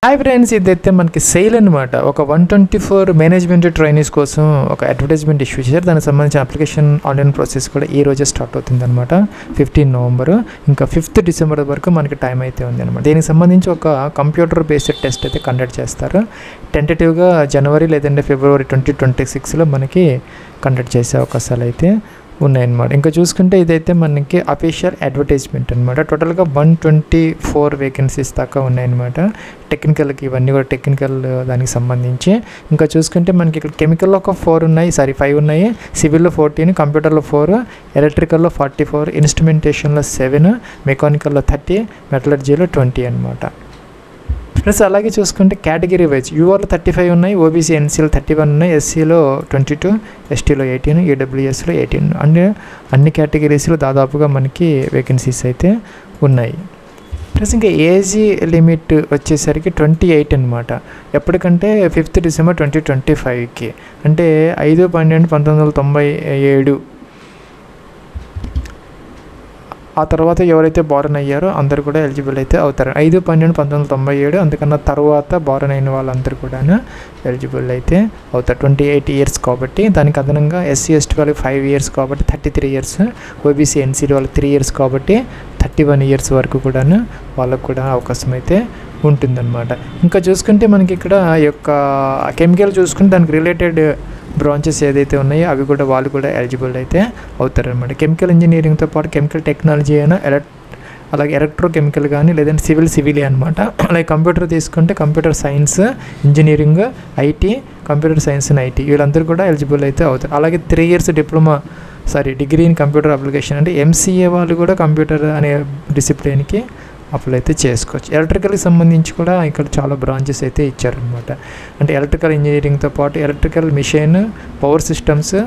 Hi friends, ఇదైతే మనకి SAIL అనమాట. ఒక 124 మేనేజ్మెంట్ ట్రైనీస్ కోసం ఒక అడ్వర్టైజ్మెంట్ ఇష్యూ చేశారు. దానికి సంబంధించిన అప్లికేషన్ ఆన్లైన్ ప్రాసెస్ కూడా ఈ రోజే స్టార్ట్ అవుతుంది అనమాట. 15 నవంబర్ ఇంకా 5th డిసెంబర్ వరకు మనకి టైం అయితే ఉంది అనమాట. దీనికి సంబంధించి ఒక కంప్యూటర్ బేస్డ్ టెస్ట్ అయితే కండక్ట్ చేస్తారు. టెంటేటివ్గా జనవరి లేదంటే ఫిబ్రవరి 2026లో మనకి కండక్ట్ చేసే అవకాశాలు అయితే ఉన్నాయన్నమాట. ఇంకా చూసుకుంటే ఇదైతే మనకి అఫీషియల్ అడ్వర్టైజ్మెంట్ అనమాట. టోటల్గా 124 వేకెన్సీస్ దాకా ఉన్నాయన్నమాట. టెక్నికల్కి ఇవన్నీ కూడా టెక్నికల్ దానికి సంబంధించి. ఇంకా చూసుకుంటే మనకి ఇక్కడ కెమికల్లో ఒక 5 ఉన్నాయి, సివిల్లో 14, కంప్యూటర్లో 4, ఎలక్ట్రికల్లో 44, ఇన్స్ట్రుమెంటేషన్లో 7, మెకానికల్లో 30, మెటలర్జీలో 20 అనమాట. ప్లస్ అలాగే చూసుకుంటే కేటగిరీ వైజ్ యూఆర్లో 35 ఉన్నాయి, ఓబీసీ ఎన్సీలో 31 ఉన్నాయి, ఎస్సీలో 22, ఎస్టీలో 18, ఈడబ్ల్యూఎస్లో 18 అంటే అన్ని కేటగిరీస్లో దాదాపుగా మనకి వేకెన్సీస్ అయితే ఉన్నాయి. ప్లస్ ఇంకా ఏజ్ లిమిట్ వచ్చేసరికి 28 అనమాట. ఎప్పటికంటే 5th డిసెంబర్ 2025కి అంటే 5/12/1997 ఆ తర్వాత ఎవరైతే బారన్ అయ్యారో అందరూ కూడా ఎలిజిబుల్ అయితే అవుతారు. 5/12/1997 అందుకన్నా తర్వాత బారన్ అయిన వాళ్ళందరూ కూడా ఎలిజిబుల్ అయితే అవుతారు. 28 ఇయర్స్ కాబట్టి దానికి అదనంగా ఎస్సీ ఎస్టీ వాళ్ళకి 5 ఇయర్స్ కాబట్టి 33 ఇయర్స్, ఓబీసీ ఎన్సీ వాళ్ళకి 3 ఇయర్స్ కాబట్టి 31 ఇయర్స్ వరకు కూడా వాళ్ళకు కూడా అవకాశం అయితే ఉంటుందన్నమాట. ఇంకా చూసుకుంటే మనకి ఇక్కడ యొక్క కెమికల్ చూసుకుంటే దానికి రిలేటెడ్ బ్రాంచెస్ ఏదైతే ఉన్నాయో అవి కూడా వాళ్ళు కూడా ఎలిజిబుల్ అయితే అవుతారనమాట. కెమికల్ ఇంజనీరింగ్తో పాటు కెమికల్ టెక్నాలజీ అయినా అలాగే ఎలక్ట్రోకెమికల్ కానీ లేదంటే సివిల్ అనమాట. అలాగే కంప్యూటర్ తీసుకుంటే computer science engineering, IT, computer science and IT వీళ్ళందరూ కూడా ఎలిజిబుల్ అయితే అవుతారు. అలాగే 3 years degree in computer application అంటే ఎంసీఏ వాళ్ళు కూడా కంప్యూటర్ అనే డిసిప్లిన్కి అప్లై అయితే చేసుకోవచ్చు. ఎలక్ట్రికల్కి సంబంధించి కూడా ఇక్కడ చాలా బ్రాంచెస్ అయితే ఇచ్చారనమాట. అంటే ఎలక్ట్రికల్ ఇంజనీరింగ్తో పాటు electrical machine, power systems,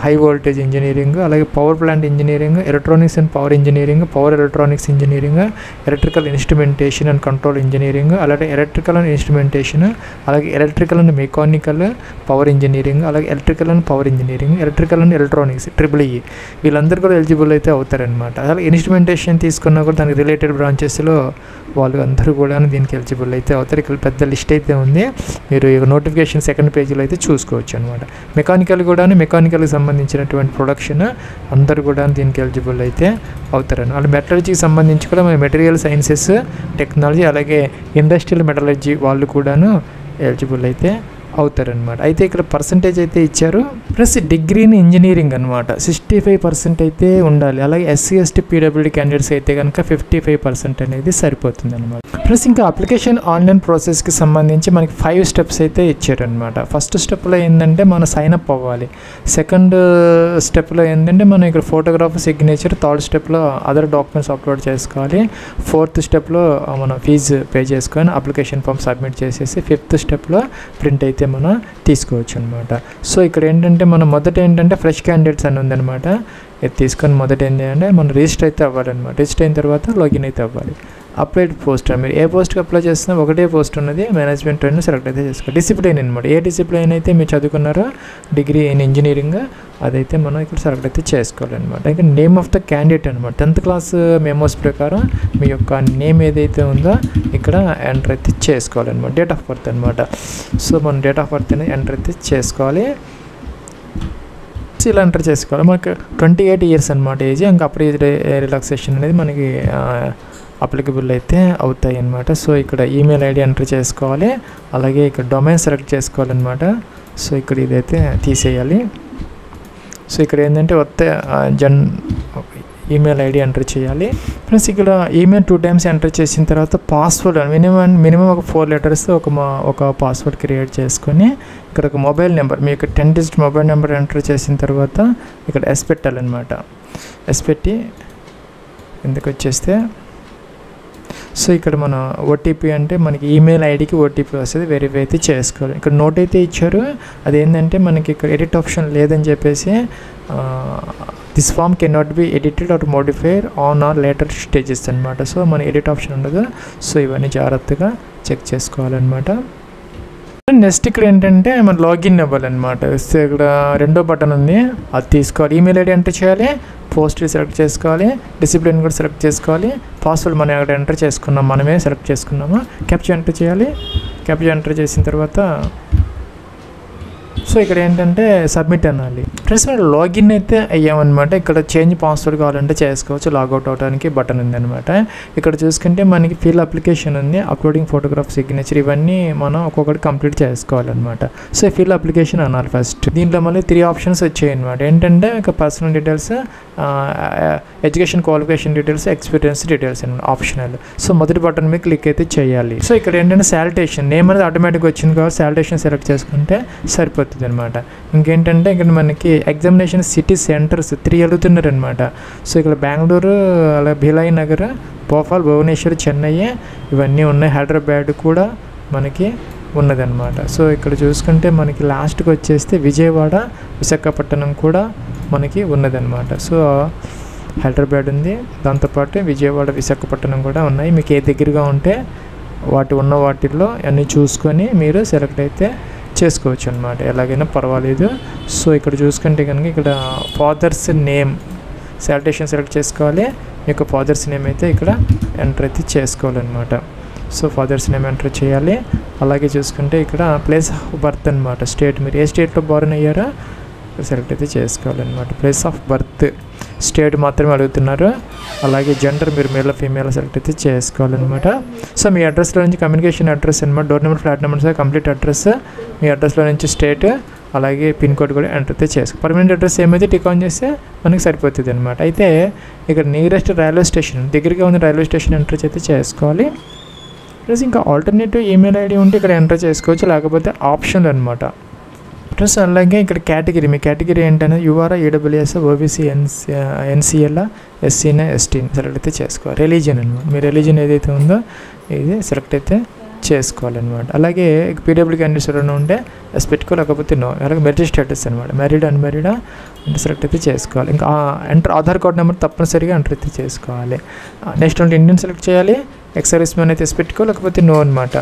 high voltage engineering, అలాగే power plant engineering, electronics and power engineering, power electronics engineering, electrical instrumentation and control engineering, అలాగే ఎలక్ట్రికల్ అండ్ ఇన్స్ట్రుమెంటేషన్, అలాగే electrical and mechanical power engineering, అలాగే electrical and power engineering, electrical and electronics EEE వీళ్ళందరూ కూడా eligible అయితే అవుతారనమాట. అలాగే instrumentation తీసుకున్నా కూడా దానికి రిలేటెడ్ బ్రాంచెస్లో వాళ్ళు అందరూ కూడా దీనికి ఎలిజిబుల్ అయితే అవుతారు. ఇక్కడ పెద్ద లిస్ట్ అయితే ఉంది, మీరు నోటిఫికేషన్ సెకండ్ పేజీలో అయితే చూసుకోవచ్చు అనమాట. మెకానికల్కి సంబంధించినటువంటి ప్రొడక్షన్ అందరూ కూడా దీనికి ఎలిజిబుల్ అయితే అవుతారని. అలాగే మెటలర్జీకి సంబంధించి కూడా మెటీరియల్ సైన్సెస్ టెక్నాలజీ అలాగే ఇండస్ట్రియల్ మెటలర్జీ వాళ్ళు కూడాను ఎలిజిబుల్ అయితే అవుతారనమాట. అయితే ఇక్కడ పర్సంటేజ్ అయితే ఇచ్చారు. ప్లస్ డిగ్రీ ఇన్ ఇంజనీరింగ్ అనమాట 65% అయితే ఉండాలి. అలాగే ఎస్సీ ఎస్టీ పీడబ్ల్యూడీ క్యాండిడేట్స్ అయితే కనుక 55% అనేది సరిపోతుంది అనమాట. ప్లస్ ఇంకా అప్లికేషన్ ఆన్లైన్ ప్రాసెస్కి సంబంధించి మనకి 5 స్టెప్స్ అయితే ఇచ్చారనమాట. ఫస్ట్ స్టెప్లో ఏంటంటే మనం సైన్ అప్ అవ్వాలి. సెకండ్ స్టెప్లో ఏంటంటే మనం ఇక్కడ ఫోటోగ్రాఫ్ సిగ్నేచర్, థర్డ్ స్టెప్లో అదర్ డాక్యుమెంట్స్ అప్లోడ్ చేసుకోవాలి. 4th స్టెప్లో మనం ఫీజు పే చేసుకొని అప్లికేషన్ ఫామ్ సబ్మిట్ చేసేసి 5th స్టెప్లో ప్రింట్ అయితే మనం తీసుకోవచ్చు అనమాట. సో ఇక్కడ ఏంటంటే మనం మొదట ఏంటంటే ఫ్రెష్ క్యాండిడేట్స్ అని ఉందన్నమాట. ఇది తీసుకొని మొదట ఏంటంటే మనం రిజిస్టర్ అయితే అవ్వాలన్నమాట. రిజిస్టర్ అయిన తర్వాత లాగిన్ అయితే అవ్వాలి. అప్లైడ్ పోస్ట్ మీరు ఏ పోస్ట్కి అప్లై చేసినా ఒకటే పోస్ట్ ఉన్నది, మేనేజ్మెంట్ ట్రైన్ సెలెక్ట్ అయితే చేసుకోవాలి. డిసిప్లిన్ అనమాట, ఏ డిసిప్లిన్ అయితే మీరు చదువుకున్నారో డిగ్రీ ఇన్ ఇంజనీరింగ్ అదైతే మనం ఇక్కడ సెలెక్ట్ అయితే చేసుకోవాలన్నమాట. ఇంకా నేమ్ ఆఫ్ ద క్యాండిడేట్ అనమాట 10th క్లాస్ మెమోస్ ప్రకారం మీ యొక్క నేమ్ ఏదైతే ఉందో ఇక్కడ ఎంటర్ అయితే చేసుకోవాలన్నమాట. డేట్ ఆఫ్ బర్త్ అనమాట. సో మనం డేట్ ఆఫ్ బర్త్ అనేది ఎంటర్ అయితే చేసుకోవాలి. ఇలా ఎంటర్ చేసుకోవాలి. మనకి 28 ఇయర్స్ అనమాట ఏజ్. ఇంకా అప్పుడు రిలాక్సేషన్ అనేది మనకి అప్లికబుల్ అయితే అవుతాయి అన్నమాట. సో ఇక్కడ ఈమెయిల్ ఐడి ఎంటర్ చేసుకోవాలి. అలాగే ఇక్కడ డొమైన్ సెలెక్ట్ చేసుకోవాలన్నమాట. సో ఇక్కడ ఇదైతే తీసేయాలి. సో ఇక్కడ ఏంటంటే ఈమెయిల్ ఐడి ఎంటర్ చేయాలి. ప్లస్ ఇక్కడ ఈమెయిల్ 2 times ఎంటర్ చేసిన తర్వాత పాస్వర్డ్ మినిమం ఒక 4 letters ఒక పాస్వర్డ్ క్రియేట్ చేసుకొని ఇక్కడ ఒక మొబైల్ నెంబర్ మీ యొక్క 10 digit మొబైల్ నెంబర్ ఎంటర్ చేసిన తర్వాత ఇక్కడ ఎస్ పెట్టాలన్నమాట. ఎస్ పెట్టి ఎందుకు వచ్చేస్తే సో ఇక్కడ మన ఓటీపీ అంటే మనకి ఈమెయిల్ ఐడికి ఓటీపీ వస్తుంది, వెరిఫై అయితే చేసుకోవాలి. ఇక్కడ నోట్ అయితే ఇచ్చారు, అదేంటంటే మనకి ఇక్కడ ఎడిట్ ఆప్షన్ లేదని చెప్పేసి this form can not be edited or modified on or later stages అనమాట. సో మన ఎడిట్ ఆప్షన్ ఉండదు. సో ఇవన్నీ జాగ్రత్తగా చెక్ చేసుకోవాలన్నమాట. నెక్స్ట్ ఇక్కడ ఏంటంటే మనం లాగిన్ అవ్వాలన్నమాట. ఇక్కడ రెండో బటన్ ఉంది, అది తీసుకోవాలి. ఈమెయిల్ ఐడి ఎంటర్ చేయాలి, పోస్ట్ సెలెక్ట్ చేసుకోవాలి, డిసిప్లిన్ కూడా సెలెక్ట్ చేసుకోవాలి, పాస్వర్డ్ మనం అక్కడ ఎంటర్ చేసుకున్నాం, మనమే సెలెక్ట్ చేసుకున్నాము, క్యాప్చా ఎంటర్ చేయాలి. క్యాప్చా ఎంటర్ చేసిన తర్వాత సో ఇక్కడ ఏంటంటే సబ్మిట్ అనాలి. ఫ్రెండ్స్ మనం లాగిన్ అయితే అయ్యామన్నమాట. ఇక్కడ చేంజ్ పాస్వర్డ్ కావాలంటే చేసుకోవచ్చు, లాగౌట్ అవడానికి బటన్ ఉందన్నమాట. ఇక్కడ చూసుకుంటే మనకి ఫిల్ అప్లికేషన్ ఉంది, అప్లోడింగ్ ఫోటోగ్రాఫ్, సిగ్నేచర్, ఇవన్నీ మనం ఒక్కొక్కటి కంప్లీట్ చేసుకోవాలన్నమాట. సో ఫిల్ అప్లికేషన్ అనాలి ఫస్ట్. దీంట్లో మళ్ళీ 3 ఆప్షన్స్ వచ్చాయి అనమాట. ఏంటంటే ఇక personal details, education qualification details, experience details అనమాట, ఆప్షనల్. సో మొదటి బటన్ మీద క్లిక్ అయితే చేయాలి. సో ఇక్కడ ఏంటంటే శాలిటేషన్ నేమ్ అనేది ఆటోమేటిక్గా వచ్చింది కాబట్టి శాలిటేషన్ సెలెక్ట్ చేసుకుంటే సరిపోతుంది అనమాట. ఇంకేంటంటే ఇక్కడ మనకి ఎగ్జామినేషన్ సిటీ సెంటర్స్ 3 అడుగుతున్నారు అనమాట. సో ఇక్కడ బెంగళూరు, అలాగే భిలాయ్ నగర్, భోపాల్, భువనేశ్వర్, చెన్నై ఇవన్నీ ఉన్నాయి. హైదరాబాద్ కూడా మనకి ఉన్నదన్నమాట. సో ఇక్కడ చూసుకుంటే మనకి లాస్ట్కి వచ్చేస్తే విజయవాడ, విశాఖపట్నం కూడా మనకి ఉన్నదన్నమాట. సో హైదరాబాద్ ఉంది, దాంతోపాటు విజయవాడ, విశాఖపట్నం కూడా ఉన్నాయి. మీకు ఏ దగ్గరగా ఉంటే వాటిల్లో అన్నీ చూసుకొని మీరు సెలెక్ట్ అయితే చేసుకోవచ్చు అనమాట, ఎలాగైనా పర్వాలేదు. సో ఇక్కడ చూసుకుంటే కనుక ఇక్కడ ఫాదర్స్ నేమ్ శాలిటేషన్ సెలెక్ట్ చేసుకోవాలి. మీ యొక్క ఫాదర్స్ నేమ్ అయితే ఇక్కడ ఎంటర్ అయితే చేసుకోవాలన్నమాట. సో ఫాదర్స్ నేమ్ ఎంటర్ చేయాలి. అలాగే చూసుకుంటే ఇక్కడ ప్లేస్ ఆఫ్ బర్త్ అనమాట, స్టేట్, మీరు ఏ స్టేట్లో బార్న్ అయ్యారో సెలెక్ట్ అయితే చేసుకోవాలన్నమాట. ప్లేస్ ఆఫ్ బర్త్ స్టేట్ మాత్రమే అడుగుతున్నారు. అలాగే జెండర్ మీరు మేల్ ఫీమేల్ సెలెక్ట్ అయితే చేసుకోవాలన్నమాట. సో మీ అడ్రస్లో నుంచి కమ్యూనికేషన్ అడ్రస్ అనమాట, door number, flat number, complete address, మీ అడ్రస్లో నుంచి స్టేట్, అలాగే పిన్ కోడ్ కూడా ఎంటర్ అయితే చేసుకో. పర్మనెంట్ అడ్రస్ ఏమైతే టిక్ ఆన్ చేస్తే మనకి సరిపోతుంది అనమాట. అయితే ఇక్కడ నియరెస్ట్ రైల్వే స్టేషన్, దగ్గరగా ఉన్న రైల్వే స్టేషన్ ఎంటర్ అయితే చేసుకోవాలి. ప్లస్ ఇంకా ఆల్టర్నేటివ్ ఈమెయిల్ ఐడి ఉంటే ఇక్కడ ఎంటర్ చేసుకోవచ్చు, లేకపోతే ఆప్షన్లు అనమాట. ప్లస్ అలాగే ఇక్కడ కేటగిరీ, మీ కేటగిరీ ఏంటనేది యూఆర్, ఈడబ్ల్యూఎస్, ఓబీసీ, ఎన్సీఎల్, ఎస్సీనా, ఎస్టీని సెలెక్ట్ అయితే చేసుకోవాలి. రిలీజియన్ అనమాట, మీ రిలీజియన్ ఏదైతే ఉందో ఇది సెలెక్ట్ అయితే చేసుకోవాలన్నమాట. అలాగే పీడబ్ల్యూ క్యాండిడేట్స్ ఎవరైనా ఉంటే ఎస్ పెట్టుకో, లేకపోతే నో. అలాగే మెరిట్ స్టేటస్ అనమాట, మ్యారీడ్, అన్మ్యారీడా అంటే సెలెక్ట్ అయితే చేసుకోవాలి. ఇంకా ఎంటర్ ఆధార్ కార్డ్ నెంబర్ తప్పనిసరిగా ఎంటర్ అయితే చేసుకోవాలి. నెక్స్ట్ అంటే ఇండియన్ సెలెక్ట్ చేయాలి. ఎక్స్ సర్వీస్ మ్యాన్ అయితే ఎస్ పెట్టుకో, లేకపోతే నో అనమాట.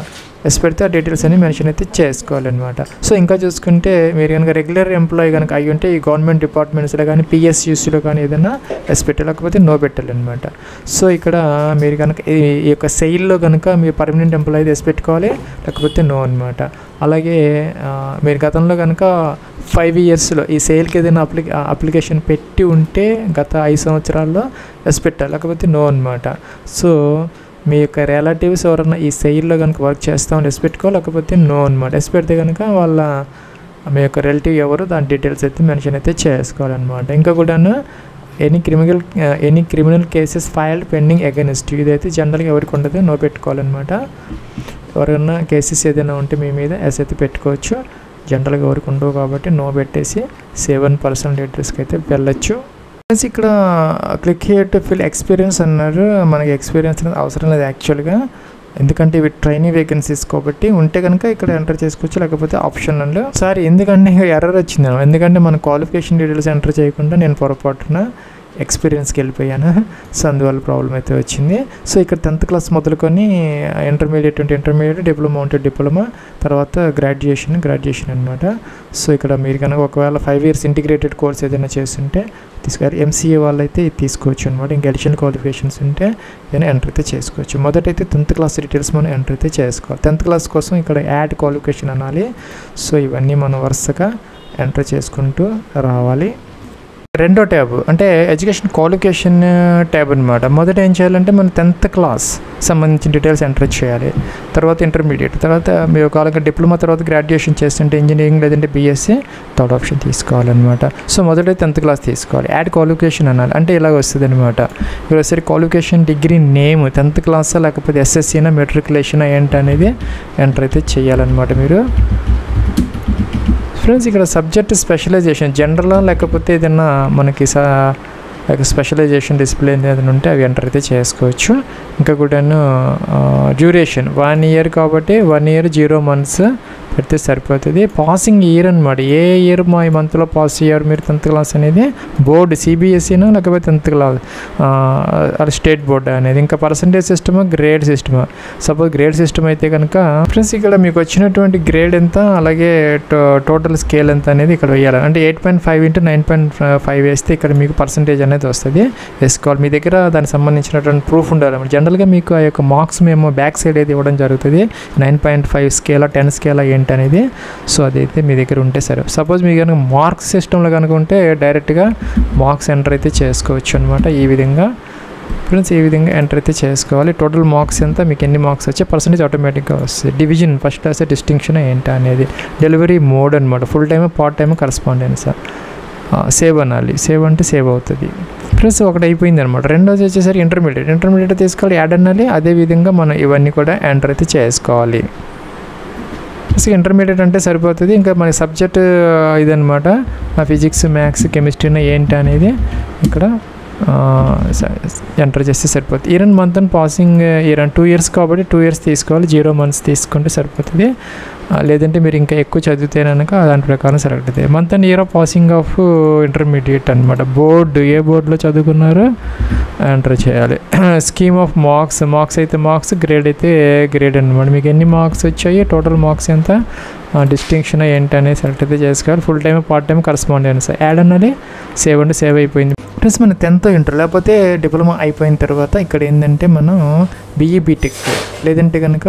ఎస్ పెడితే ఆ డీటెయిల్స్ అన్ని మెన్షన్ అయితే చేసుకోవాలన్నమాట. సో ఇంకా చూసుకుంటే మీరు కనుక రెగ్యులర్ ఎంప్లాయీ కనుక అయ్యి ఉంటే ఈ గవర్నమెంట్ డిపార్ట్మెంట్స్లో కానీ పిఎస్యూసీలో కానీ ఏదైనా ఎస్ పెట్టాలి, లేకపోతే నో పెట్టాలన్నమాట. సో ఇక్కడ మీరు కనుక ఈ యొక్క సెయిల్లో కనుక మీరు పర్మనెంట్ ఎంప్లాయీ ఎస్ పెట్టుకోవాలి, లేకపోతే నో అనమాట. అలాగే మీరు గతంలో కనుక 5 ఇయర్స్లో ఈ సేల్కి ఏదైనా అప్లికేషన్ పెట్టి ఉంటే గత 5 సంవత్సరాల్లో ఎస్ పెట్టాలి, లేకపోతే నో అనమాట. సో మీ యొక్క రిలేటివ్స్ ఎవరన్నా ఈ సెయిల్లో కనుక వర్క్ చేస్తామని ఎస్ పెట్టుకో, లేకపోతే నో అనమాట. ఎస్ పెడితే కనుక వాళ్ళ మీ యొక్క రిలేటివ్ ఎవరు దాని డీటెయిల్స్ అయితే మెన్షన్ అయితే చేసుకోవాలన్నమాట. ఇంకా కూడాను any criminal cases filed pending against, ఇదైతే జనరల్గా ఎవరికి ఉండదు, నో పెట్టుకోవాలన్నమాట. ఎవరైనా కేసెస్ ఏదైనా ఉంటే మీ మీద ఎస్ అయితే పెట్టుకోవచ్చు, జనరల్గా ఎవరికి ఉండవు కాబట్టి నో పెట్టేసి సేవ్ అండ్ పర్సనల్ డీటెయిల్స్కి అయితే వెళ్ళచ్చు. ఇక్కడ click here to fill experience అన్నారు. మనకి ఎక్స్పీరియన్స్ అనేది అవసరం లేదు యాక్చువల్గా, ఎందుకంటే ఇవి ట్రైనింగ్ వేకెన్సీస్ కాబట్టి. ఉంటే కనుక ఇక్కడ ఎంటర్ చేసుకోవచ్చు, లేకపోతే ఆప్షన్లో. సారీ ఎందుకంటే ఎర్రర్ వచ్చింది, ఎందుకంటే మన క్వాలిఫికేషన్ డీటెయిల్స్ ఎంటర్ చేయకుండా నేను పొరపాటున ఎక్స్పీరియన్స్కి వెళ్ళిపోయాను. సో అందువల్ల ప్రాబ్లం అయితే వచ్చింది. సో ఇక్కడ 10th క్లాస్ మొదలుకొని ఇంటర్మీడియట్ ఉంటే ఇంటర్మీడియట్, డిప్లొమా ఉంటే డిప్లొమా, తర్వాత గ్రాడ్యుయేషన్ అనమాట. సో ఇక్కడ మీరు కనుక ఒకవేళ 5 ఇయర్స్ ఇంటిగ్రేటెడ్ కోర్స్ ఏదైనా చేస్తుంటే తీసుకోవాలి. ఎంసీఏ వాళ్ళు అయితే ఇది తీసుకోవచ్చు అనమాట. ఇంకా అడిషనల్ క్వాలిఫికేషన్స్ ఉంటే ఏదైనా ఎంటర్ అయితే చేసుకోవచ్చు. మొదటైతే 10th క్లాస్ డీటెయిల్స్ మనం ఎంటర్ అయితే చేసుకోవాలి. 10th క్లాస్ కోసం ఇక్కడ యాడ్ క్వాలిఫికేషన్ అనాలి. సో ఇవన్నీ మనం వరుసగా ఎంటర్ చేసుకుంటూ రావాలి. రెండో ట్యాబ్ అంటే ఎడ్యుకేషన్ క్వాలిఫికేషన్ ట్యాబ్ అనమాట. మొదట ఏం చేయాలంటే మనం 10th క్లాస్ సంబంధించిన డీటెయిల్స్ ఎంటర్ చేయాలి. తర్వాత ఇంటర్మీడియట్, తర్వాత మీరు ఒకవేళ డిప్లొమా తర్వాత గ్రాడ్యుయేషన్ చేస్తుంటే ఇంజనీరింగ్ లేదంటే బీఎస్సీ, థర్డ్ ఆప్షన్ తీసుకోవాలన్నమాట. సో మొదట 10th క్లాస్ తీసుకోవాలి. యాడ్ క్వాలిఫికేషన్ అనాలి, అంటే ఇలాగ వస్తుంది అనమాట. ఇక్కడ ఒకసారి క్వాలిఫికేషన్ డిగ్రీ నేమ్ 10th క్లాసా లేకపోతే ఎస్ఎస్సీనా మెట్రికులేషనా ఏంటి అనేది ఎంటర్ అయితే చేయాలన్నమాట మీరు. ఫ్రెండ్స్ ఇక్కడ సబ్జెక్ట్ స్పెషలైజేషన్ జనరల్ లేకపోతే ఏదైనా మనకి స్పెషలైజేషన్ డిస్ప్లే ఏదైనా ఉంటే అవి ఎంటర్ అయితే చేసుకోవచ్చు. ఇంకా కూడాను డ్యూరేషన్ 1 year కాబట్టి 1 year 0 months పెడితే సరిపోతుంది. పాసింగ్ ఇయర్ అనమాట, ఏ ఇయర్ మా ఈ మంత్లో పాస్ అయ్యారు మీరు 10th క్లాస్ అనేది బోర్డు సిబిఎస్ఈనా లేకపోతే 10th క్లాస్ అది స్టేట్ బోర్డు అనేది. ఇంకా పర్సంటేజ్ సిస్టమా గ్రేడ్ సిస్టమా? సపోజ్ గ్రేడ్ సిస్టమ్ అయితే కనుక ఫ్రెండ్స్ ఇక్కడ మీకు వచ్చినటువంటి గ్రేడ్ ఎంత అలాగే టోటల్ స్కేల్ ఎంత అనేది ఇక్కడ వేయాలి. అంటే 8.5 into 9.5 వేస్తే ఇక్కడ మీకు పర్సంటేజ్ అనేది వస్తుంది, వేసుకోవాలి. మీ దగ్గర దానికి సంబంధించినటువంటి ప్రూఫ్ ఉండాలి. జనరల్గా మీకు ఆ యొక్క మార్క్స్ మేము బ్యాక్ సైడ్ అయితే ఇవ్వడం జరుగుతుంది, 9.5 స్కేలా 10 స్కేలా ఏంటి అనేది. సో అదైతే మీ దగ్గర ఉంటే సరే. సపోజ్ మీకు కనుక మార్క్స్ సిస్టంలో కనుక ఉంటే డైరెక్ట్గా మార్క్స్ ఎంటర్ అయితే చేసుకోవచ్చు అనమాట. ఈ విధంగా ఫ్రెండ్స్ ఈ విధంగా ఎంటర్ అయితే చేసుకోవాలి. టోటల్ మార్క్స్ ఎంత, మీకు ఎన్ని మార్క్స్ వచ్చే పర్సంటేజ్ ఆటోమేటిక్గా వస్తుంది. డివిజన్ ఫస్ట్ క్లాస్ డిస్టింక్షన్ ఏంటి అనేది, డెలివరీ మోడ్ అనమాట, full time part time correspondence. Save అనాలి, సేవ్ అంటే సేవ్ అవుతుంది. ప్లస్ ఒకటి అయిపోయింది అనమాట. రెండోది వచ్చేసరికి ఇంటర్మీడియట్ తీసుకోవాలి, యాడ్ అనాలి. అదేవిధంగా మనం ఇవన్నీ కూడా ఎంటర్ అయితే చేసుకోవాలి. ప్లస్ ఇంటర్మీడియట్ అంటే సరిపోతుంది. ఇంకా మన సబ్జెక్ట్ ఇదనమాట, ఫిజిక్స్ మ్యాథ్స్ కెమిస్ట్రీ ఏంటి అనేది ఇక్కడ ఎంటర్ చేస్తే సరిపోతుంది. Year and month and passing year and 2 years కాబట్టి 2 years తీసుకోవాలి, 0 months తీసుకుంటే సరిపోతుంది. లేదంటే మీరు ఇంకా ఎక్కువ చదివితే కనుక దాని ప్రకారం సెలెక్ట్ అవుతుంది. Month and year of passing of intermediate అనమాట. బోర్డు ఏ బోర్డులో చదువుకున్నారో ఎంటర్ చేయాలి. స్కీమ్ ఆఫ్ మార్క్స్ అయితే మార్క్స్, గ్రేడ్ అయితే గ్రేడ్ అనమాట. మీకు ఎన్ని మార్క్స్ వచ్చాయి, టోటల్ మార్క్స్ ఎంత, డిస్టింక్షన్ ఏంటి అనేది సెలెక్ట్ అయితే చేసుకోవాలి. Full time part time correspondence add అన్నది, సేవ్ అంటే సేవ్ అయిపోయింది. ప్లస్ మన 10th ఇంటర్ లేకపోతే డిప్లొమా అయిపోయిన తర్వాత ఇక్కడ ఏంటంటే మనం BE BTech లేదంటే కనుక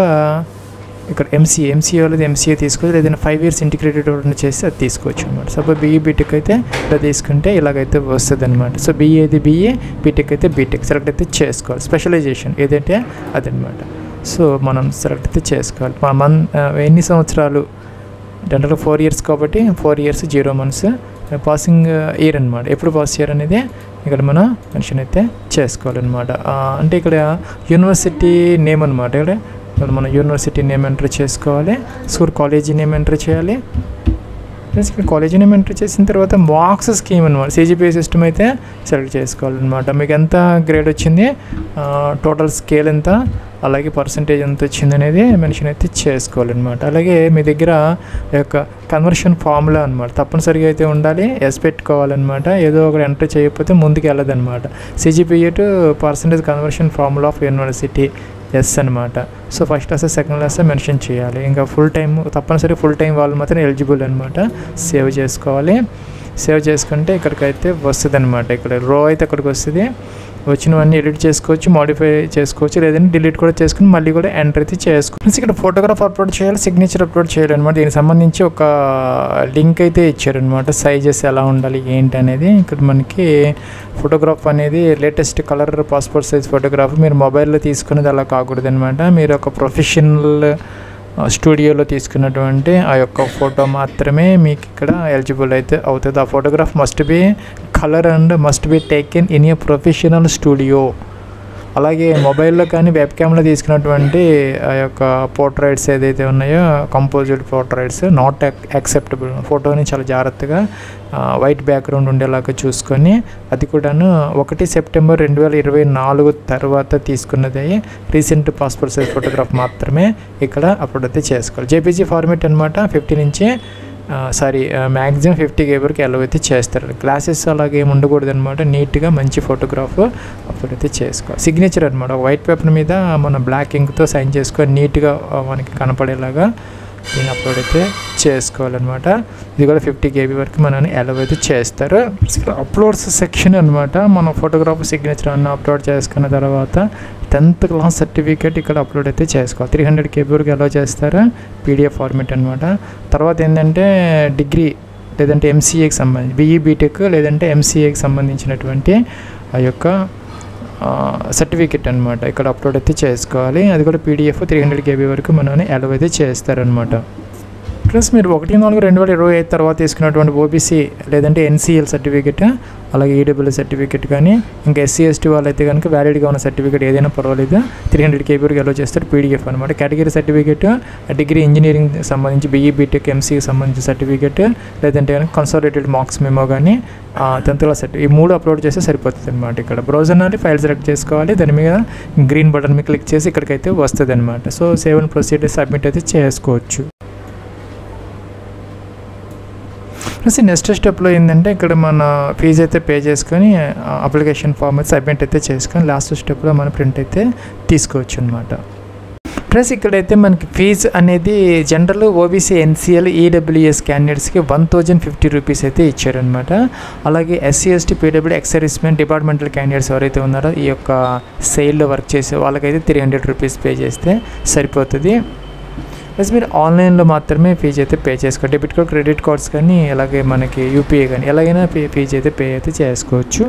ఇక్కడ ఎంసీఏ వాళ్ళది ఎంసీఏ తీసుకోవచ్చు, లేదంటే 5 years ఇంటిగ్రేటెడ్ చేసి అది తీసుకోవచ్చు అనమాట. సపోజ్ BE BTech అయితే ఇలా తీసుకుంటే ఇలాగైతే వస్తుంది అనమాట. సో BE అయితే BE, BTech అయితే BTech సెలెక్ట్ అయితే చేసుకోవాలి. స్పెషలైజేషన్ ఏదైతే అదనమాట. సో మనం సెలెక్ట్ అయితే చేసుకోవాలి. ఎన్ని సంవత్సరాలు, జనరల్గా 4 years కాబట్టి 4 years 0 months. పాసింగ్ ఇయర్ అనమాట, ఎప్పుడు పాస్ ఇయర్ అనేది ఇక్కడ మనం మెన్షన్ అయితే చేసుకోవాలన్నమాట. అంటే ఇక్కడ యూనివర్సిటీ నేమ్ అనమాట. ఇక్కడ మనం యూనివర్సిటీ నేమ్ ఎంటర్ చేసుకోవాలి, స్కూల్ కాలేజీ నేమ్ ఎంటర్ చేయాలి. ప్లస్ ఇక్కడ కాలేజీ నేమ్ ఎంటర్ చేసిన తర్వాత మార్క్స్ స్కీమ్ అనమాట, CGPA సిస్టమ్ అయితే సెలెక్ట్ చేసుకోవాలన్నమాట. మీకు ఎంత గ్రేడ్ వచ్చింది, టోటల్ స్కేల్ ఎంత, అలాగే పర్సంటేజ్ ఎంత వచ్చింది అనేది మెన్షన్ అయితే చేసుకోవాలన్నమాట. అలాగే మీ దగ్గర యొక్క కన్వర్షన్ ఫార్ములా అనమాట తప్పనిసరిగా అయితే ఉండాలి, ఎస్ పెట్టుకోవాలన్నమాట. ఏదో ఒకటి ఎంటర్ చేయకపోతే ముందుకు వెళ్ళదన్నమాట. CGPA to percentage conversion formula of university is అనమాట. So first class second class mention చేయాలి. ఇంకా ఫుల్ టైమ్ తప్పనిసరి ఫుల్ టైం వాళ్ళు మాత్రం ఎలిజిబుల్ అనమాట. సేవ్ చేసుకోవాలి. సేవ్ చేసుకుంటే ఇక్కడికైతే వస్తుంది అనమాట. ఇక్కడ రో అయితే అక్కడికి వస్తుంది. వచ్చినవన్నీ ఎడిట్ చేసుకోవచ్చు, మాడిఫై చేసుకోవచ్చు, లేదంటే డిలీట్ కూడా చేసుకుని మళ్ళీ కూడా ఎంటర్ అయితే చేసుకోవచ్చు. ఇక్కడ ఫోటోగ్రాఫ్ అప్లోడ్ చేయాలి, సిగ్నేచర్ అప్లోడ్ చేయాలి అనమాట. దీనికి సంబంధించి ఒక లింక్ అయితే ఇచ్చారనమాట, సైజెస్ ఎలా ఉండాలి ఏంటి అనేది. ఇక్కడ మనకి ఫోటోగ్రాఫ్ అనేది latest colour passport size photograph మీరు మొబైల్లో తీసుకునేది అలా కాకూడదు అనమాట. మీరు ఒక ప్రొఫెషనల్ స్టూడియోలో తీసుకున్నటువంటి ఆ యొక్క ఫోటో మాత్రమే మీకు ఇక్కడ ఎలిజిబుల్ అయితే అవుతుంది. ఆ photograph must be colour and must be taken in a professional studio. అలాగే మొబైల్లో కానీ వెబ్ క్యామ్లో తీసుకున్నటువంటి ఆ యొక్క పోర్ట్రైట్స్ ఏదైతే ఉన్నాయో కంపోజ్డ్ పోర్ట్రైట్స్ నాట్ యాక్సెప్టబుల్. ఫోటోని చాలా జాగ్రత్తగా వైట్ బ్యాక్గ్రౌండ్ ఉండేలాగా చూసుకొని, అది కూడాను 1 September 2024 తర్వాత తీసుకున్నది రీసెంట్ పాస్పోర్ట్ సైజ్ ఫోటోగ్రాఫ్ మాత్రమే ఇక్కడ అప్లోడ్ అయితే చేసుకోవాలి. JPG ఫార్మేట్ అనమాట. 50 నుంచి మ్యాక్సిమం 50 GB వరకు అలౌ అయితే చేస్తారు. గ్లాసెస్ అలాగే ఏమి ఉండకూడదు అనమాట. నీట్గా మంచి ఫోటోగ్రాఫ్ అప్లోడ్ అయితే చేసుకోవాలి. సిగ్నేచర్ అనమాట, ఒక వైట్ పేపర్ మీద మన బ్లాక్ ఇంక్తో సైన్ చేసుకొని నీట్గా మనకి కనపడేలాగా దీన్ని అప్లోడ్ అయితే చేసుకోవాలన్నమాట. ఇది కూడా 50 KB వరకు మనని అలౌ అయితే చేస్తారు. అప్లోడ్స్ సెక్షన్ అనమాట. మన ఫోటోగ్రాఫ్ సిగ్నేచర్ అన్న అప్లోడ్ చేసుకున్న తర్వాత 10th క్లాస్ సర్టిఫికేట్ ఇక్కడ అప్లోడ్ అయితే చేసుకోవాలి. 300 KB వరకు అలౌ చేస్తారు, PDF ఫార్మేట్ అనమాట. తర్వాత ఏంటంటే డిగ్రీ లేదంటే MCAకి సంబంధించి BE BTech లేదంటే MCAకి సంబంధించినటువంటి ఆ యొక్క సర్టిఫికెట్ అనమాట ఇక్కడ అప్లోడ్ అయితే చేసుకోవాలి. అది కూడా PDF 300 KB వరకు మనని అలౌ అయితే చేస్తారనమాట. ప్లస్ మీరు 1/4/2025 తర్వాత తీసుకున్నటువంటి OBC లేదంటే NCL సర్టిఫికెట్, అలాగే EWS సర్టిఫికెట్ కానీ ఇంకా SC/ST వాళ్ళైతే కనుక వ్యాలిడ్గా ఉన్న సర్టిఫికేట్ ఏదైనా పర్వాలేదు 300 KB వరకు అలౌ చేస్తారు. PDF అనమాట. కేటగిరీ సర్టిఫికేట్, డిగ్రీ ఇంజనీరింగ్ సంబంధించి BE BTech MCకి సంబంధించిన సర్టిఫికేట్, లేదంటే కనుక కన్సాలిడేటెడ్ మార్క్స్ మెమో కానీ 10th క్లాస్ సర్టిఫికేట్, ఈ 3 అప్లోడ్ చేస్తే సరిపోతుంది అనమాట. ఇక్కడ బ్రౌజర్ అనేది ఫైల్ సెలెక్ట్ చేసుకోవాలి, దాని మీద గ్రీన్ బటన్ మీద క్లిక్ చేసి ఇక్కడికైతే వస్తుంది అనమాట. So save and proceed submit అయితే చేసుకోవచ్చు. ప్లస్ నెక్స్ట్ స్టెప్లో ఏంటంటే ఇక్కడ మన ఫీజు అయితే పే చేసుకొని అప్లికేషన్ ఫామ్ అయితే సబ్మిట్ అయితే చేసుకొని లాస్ట్ స్టెప్లో మన ప్రింట్ అయితే తీసుకోవచ్చు అనమాట. ప్లస్ ఇక్కడైతే మనకి ఫీజు అనేది జనరల్ ఓబీసీ ఎన్సీఎల్ ఈడబ్ల్యూఎస్ క్యాండిడేట్స్కి 1050 రూపీస్ అయితే ఇచ్చారనమాట. అలాగే SC ST PW ex servicemen departmental candidates ఎవరైతే ఉన్నారో ఈ యొక్క సెయిల్లో వర్క్ చేసే వాళ్ళకైతే 300 రూపీస్ పే చేస్తే సరిపోతుంది. ప్లస్ మీరు ఆన్లైన్లో మాత్రమే ఫీజు అయితే పే చేసుకోవచ్చు. డెబిట్ కార్డ్ క్రెడిట్ కార్డ్స్ కానీ అలాగే మనకి యూపీఐ కానీ ఎలాగైనా ఫీజు అయితే పే అయితే చేసుకోవచ్చు.